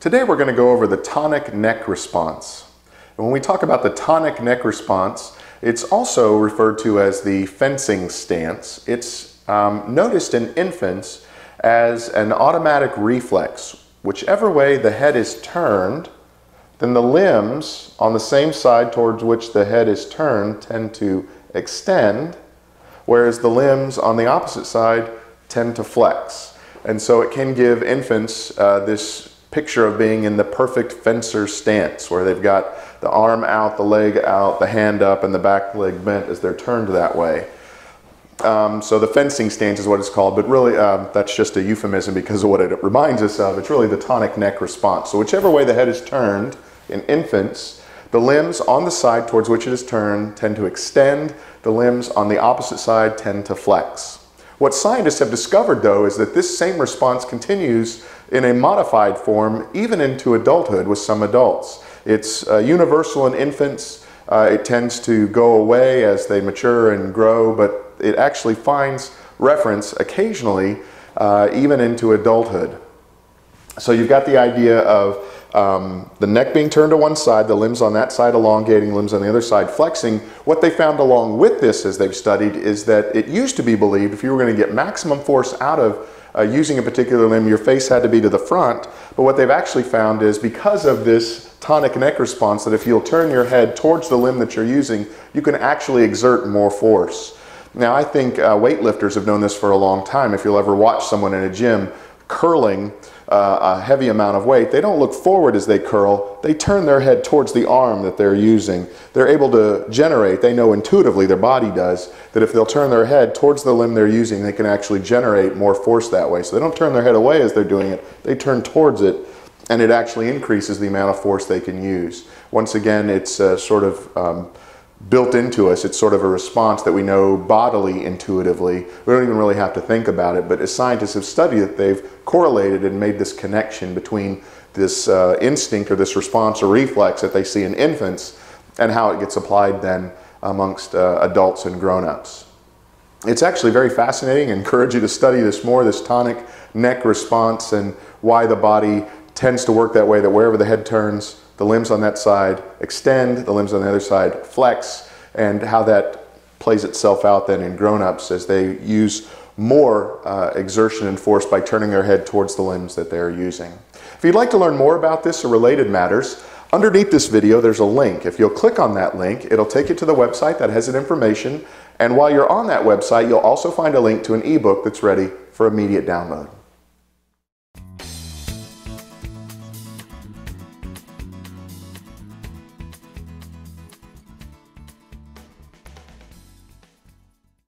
Today we're going to go over the tonic neck response. And when we talk about the tonic neck response, it's also referred to as the fencing stance. It's noticed in infants as an automatic reflex. Whichever way the head is turned, then the limbs on the same side towards which the head is turned tend to extend, whereas the limbs on the opposite side tend to flex. And so it can give infants this picture of being in the perfect fencer stance, where they've got the arm out, the leg out, the hand up, and the back leg bent as they're turned that way. So the fencing stance is what it's called, but really that's just a euphemism because of what it reminds us of. It's really the tonic neck response. So whichever way the head is turned in infants, the limbs on the side towards which it is turned tend to extend, the limbs on the opposite side tend to flex. What scientists have discovered, though, is that this same response continues in a modified form even into adulthood with some adults. It's universal in infants. It tends to go away as they mature and grow, but it actually finds reference occasionally even into adulthood. So you've got the idea of the neck being turned to one side, the limbs on that side elongating, limbs on the other side flexing. What they found along with this, as they've studied, is that it used to be believed if you were going to get maximum force out of using a particular limb, your face had to be to the front. But what they've actually found is because of this tonic neck response, that if you'll turn your head towards the limb that you're using, you can actually exert more force. Now, I think weightlifters have known this for a long time. If you'll ever watch someone in a gym curling a heavy amount of weight, they don't look forward as they curl, they turn their head towards the arm that they're using. They're able to generate, they know intuitively, their body does, that if they'll turn their head towards the limb they're using, they can actually generate more force that way. So they don't turn their head away as they're doing it, they turn towards it, and it actually increases the amount of force they can use. Once again, it's sort of built into us. It's sort of a response that we know bodily intuitively. We don't even really have to think about it, but as scientists have studied it, they've correlated and made this connection between this instinct or this response or reflex that they see in infants and how it gets applied then amongst adults and grown-ups. It's actually very fascinating. I encourage you to study this more, this tonic neck response, and why the body tends to work that way, that wherever the head turns, the limbs on that side extend, the limbs on the other side flex, and how that plays itself out then in grown-ups as they use more exertion and force by turning their head towards the limbs that they're using. If you'd like to learn more about this or related matters, underneath this video there's a link. If you'll click on that link, it'll take you to the website that has that information, and while you're on that website, you'll also find a link to an ebook that's ready for immediate download.